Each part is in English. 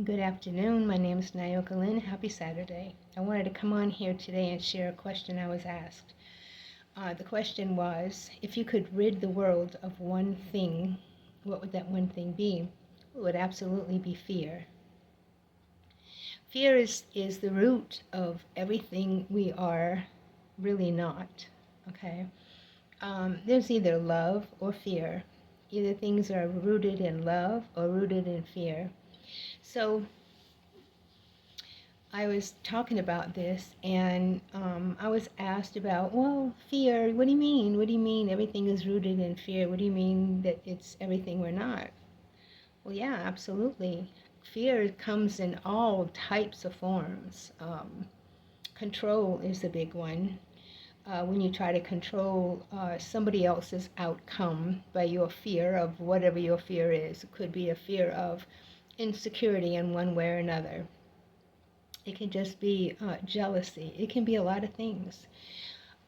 Good afternoon. My name is Nayoka Lynn. Happy Saturday. I wanted to come on here today and share a question I was asked. The question was, if you could rid the world of one thing, what would that one thing be? It would absolutely be fear. Fear is the root of everything we are really not, okay? There's either love or fear. Either things are rooted in love or rooted in fear. So I was talking about this, and I was asked about, well, fear, what do you mean? What do you mean everything is rooted in fear? What do you mean that it's everything we're not? Well, yeah, absolutely. Fear comes in all types of forms. Control is a big one. When you try to control somebody else's outcome by your fear of whatever your fear is, it could be a fear of insecurity in one way or another. It can just be jealousy. It can be a lot of things.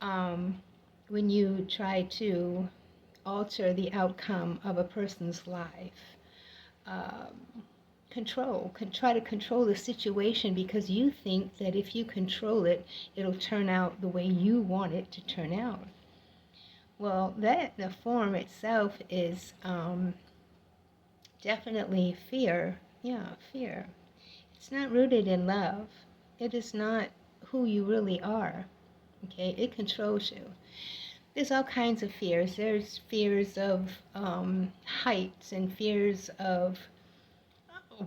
When you try to alter the outcome of a person's life, um, try to control the situation because you think that if you control it, it'll turn out the way you want it to turn out. Well, the form itself is definitely fear. Yeah, fear. It's not rooted in love. It is not who you really are. Okay, it controls you. There's all kinds of fears. There's fears of heights and fears of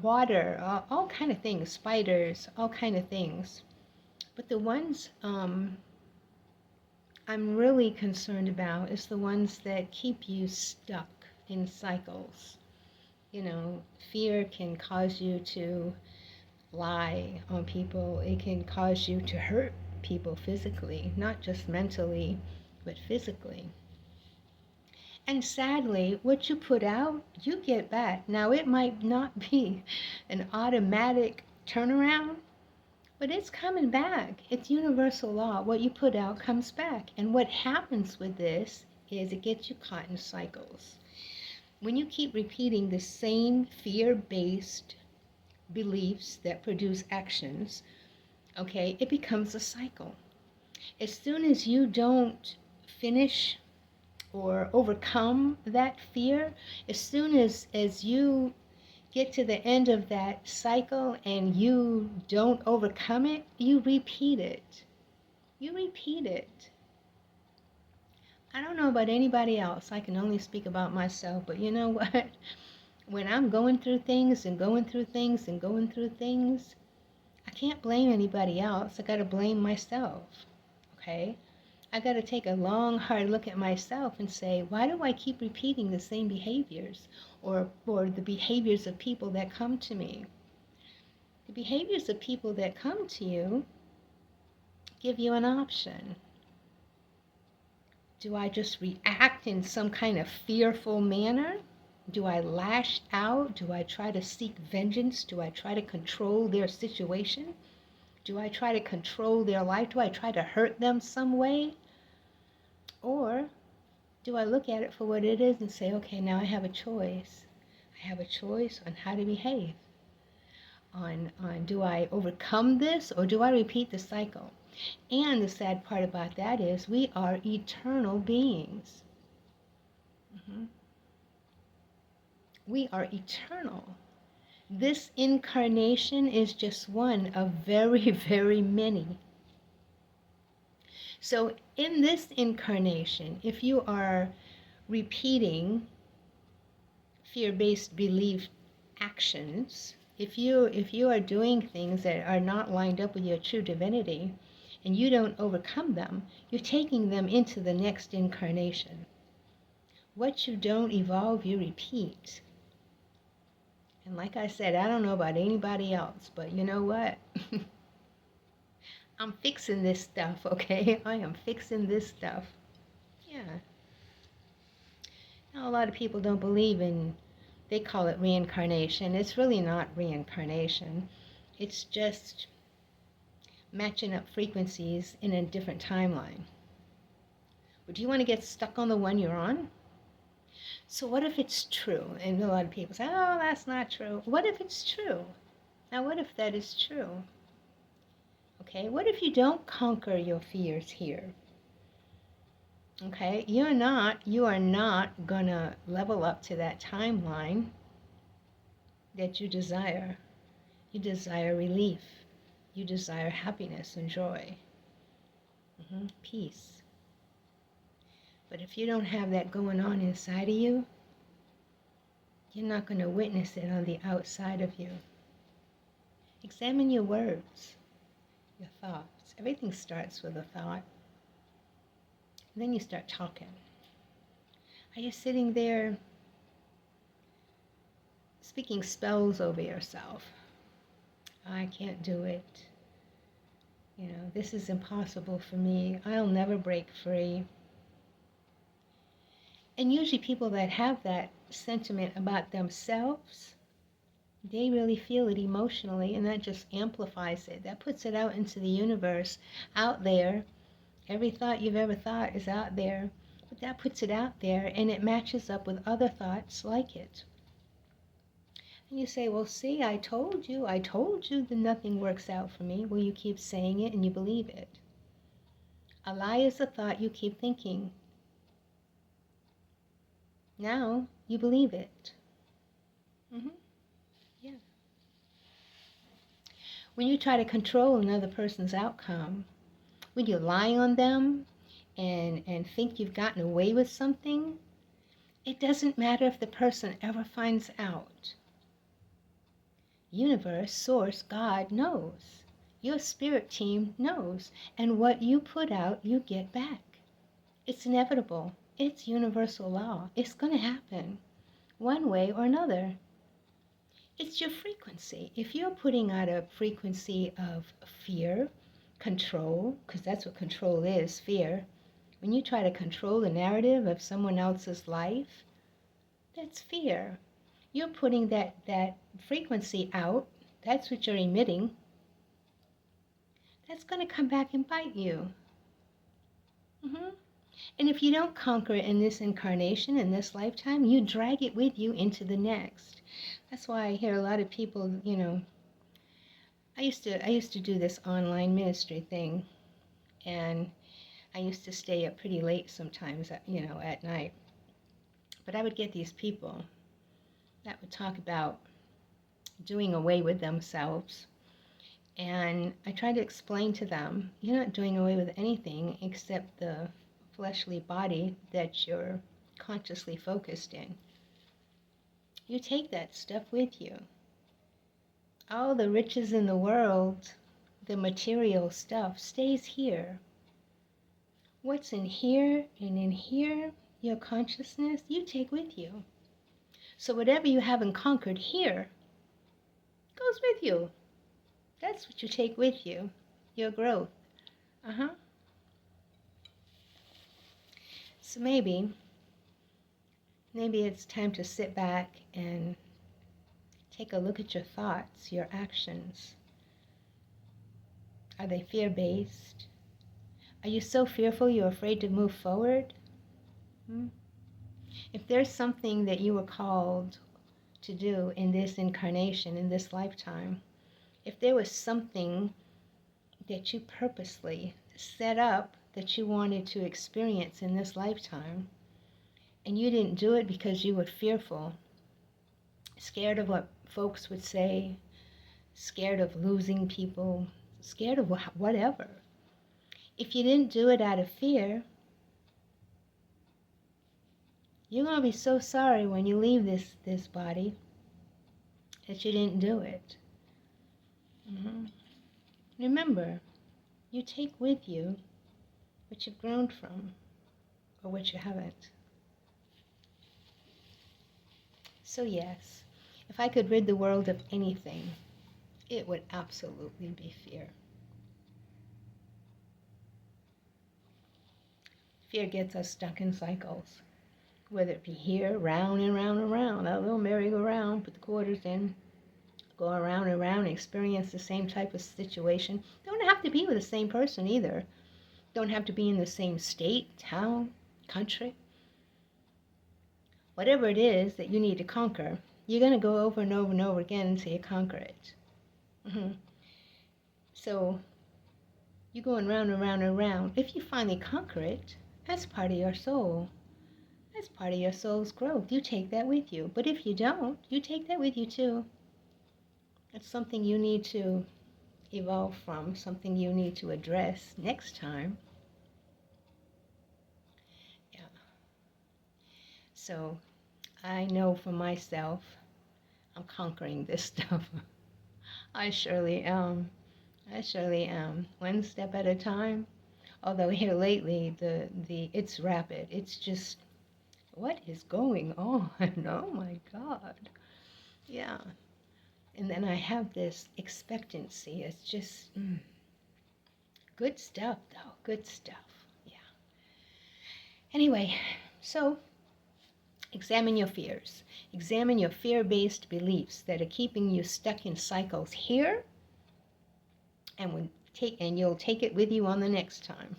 water, all kind of things, spiders, all kind of things. But the ones I'm really concerned about is the ones that keep you stuck in cycles. You know, fear can cause you to lie on people. It can cause you to hurt people physically, not just mentally, but physically. And sadly, what you put out, you get back. Now, it might not be an automatic turnaround, but it's coming back. It's universal law. What you put out comes back. And what happens with this is it gets you caught in cycles. When you keep repeating the same fear-based beliefs that produce actions, okay, it becomes a cycle. As soon as you don't finish or overcome that fear, as soon as you get to the end of that cycle and you don't overcome it, you repeat it. You repeat it. I don't know about anybody else. I can only speak about myself, but you know what? When I'm going through things and going through things and going through things, I can't blame anybody else. I got to blame myself. Okay? I got to take a long, hard look at myself and say, why do I keep repeating the same behaviors or the behaviors of people that come to me? The behaviors of people that come to you give you an option. Do I just react in some kind of fearful manner? Do I lash out? Do I try to seek vengeance? Do I try to control their situation? Do I try to control their life? Do I try to hurt them some way? Or do I look at it for what it is and say, okay, now I have a choice. I have a choice on how to behave. On do I overcome this or do I repeat the cycle? And the sad part about that is we are eternal beings. Mhm. We are eternal. This incarnation is just one of very, very many. So in this incarnation, if you are repeating fear-based belief actions, if you are doing things that are not lined up with your true divinity and you don't overcome them, you're taking them into the next incarnation. What you don't evolve, you repeat. And like I said, I don't know about anybody else, but you know what? I'm fixing this stuff, okay? I am fixing this stuff. Yeah. Now, a lot of people don't believe in, they call it reincarnation. It's really not reincarnation. It's just matching up frequencies in a different timeline. But do you want to get stuck on the one you're on? So what if it's true? And a lot of people say, oh, that's not true. What if it's true? Now, what if that is true? Okay, what if you don't conquer your fears here? Okay, you are not gonna level up to that timeline that you desire. You desire relief. You desire happiness and joy, peace. But if you don't have that going on inside of you, you're not going to witness it on the outside of you. Examine your words, your thoughts. Everything starts with a thought. And then you start talking. Are you sitting there speaking spells over yourself? I can't do it. You know, this is impossible for me. I'll never break free. And usually people that have that sentiment about themselves, they really feel it emotionally, and that just amplifies it. That puts it out into the universe, out there. Every thought you've ever thought is out there, but that puts it out there, and it matches up with other thoughts like it. And you say, well, see, I told you that nothing works out for me. Well, you keep saying it and you believe it. A lie is a thought you keep thinking. Now you believe it. Yeah. When you try to control another person's outcome, when you lie on them and think you've gotten away with something, it doesn't matter if the person ever finds out. Universe, source, God knows. Your spirit team knows. And what you put out, you get back. It's inevitable. It's universal law. It's going to happen one way or another. It's your frequency. If you're putting out a frequency of fear, control, because that's what control is, fear. When you try to control the narrative of someone else's life, that's fear. You're putting that frequency out. That's what you're emitting. That's going to come back and bite you. And if you don't conquer it in this incarnation, in this lifetime, you drag it with you into the next. That's why I hear a lot of people, you know, I used to do this online ministry thing, and I used to stay up pretty late sometimes, you know, at night. But I would get these people that would talk about doing away with themselves. And I tried to explain to them, you're not doing away with anything except the fleshly body that you're consciously focused in. You take that stuff with you. All the riches in the world, the material stuff, stays here. What's in here and in here, your consciousness, you take with you. So whatever you haven't conquered here goes with you. That's what you take with you, your growth. So maybe it's time to sit back and take a look at your thoughts, your actions. Are they fear-based? Are you so fearful you're afraid to move forward? If there's something that you were called to do in this incarnation, in this lifetime, if there was something that you purposely set up that you wanted to experience in this lifetime, and you didn't do it because you were fearful, scared of what folks would say, scared of losing people, scared of whatever. If you didn't do it out of fear, you're going to be so sorry when you leave this body that you didn't do it. Remember, you take with you what you've grown from or what you haven't. So yes, if I could rid the world of anything, it would absolutely be fear. Fear gets us stuck in cycles, whether it be here, round and round and round, a little merry-go-round, put the quarters in, go around and around, experience the same type of situation. Don't have to be with the same person either. Don't have to be in the same state, town, country. Whatever it is that you need to conquer, you're going to go over and over and over again until you conquer it. Hmm. So you're going round and round and round. If you finally conquer it, that's part of your soul. That's part of your soul's growth. You take that with you. But if you don't, you take that with you too. That's something you need to evolve from, something you need to address next time. Yeah. So I know for myself, I'm conquering this stuff. I surely am. I surely am. One step at a time. Although here lately, the it's rapid. It's just, what is going on? Oh my God. Yeah. And then I have this expectancy. It's just good stuff, though. Good stuff. Yeah. Anyway, so examine your fears. Examine your fear-based beliefs that are keeping you stuck in cycles here, and you'll take it with you on the next time.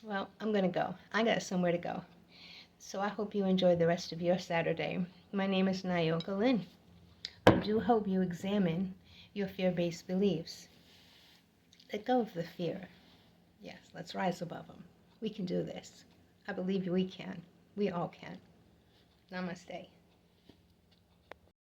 Well, I'm gonna go. I got somewhere to go. So I hope you enjoy the rest of your Saturday. My name is Nyoka Lynn. I do hope you examine your fear-based beliefs. Let go of the fear. Yes, let's rise above them. We can do this. I believe we can. We all can. Namaste.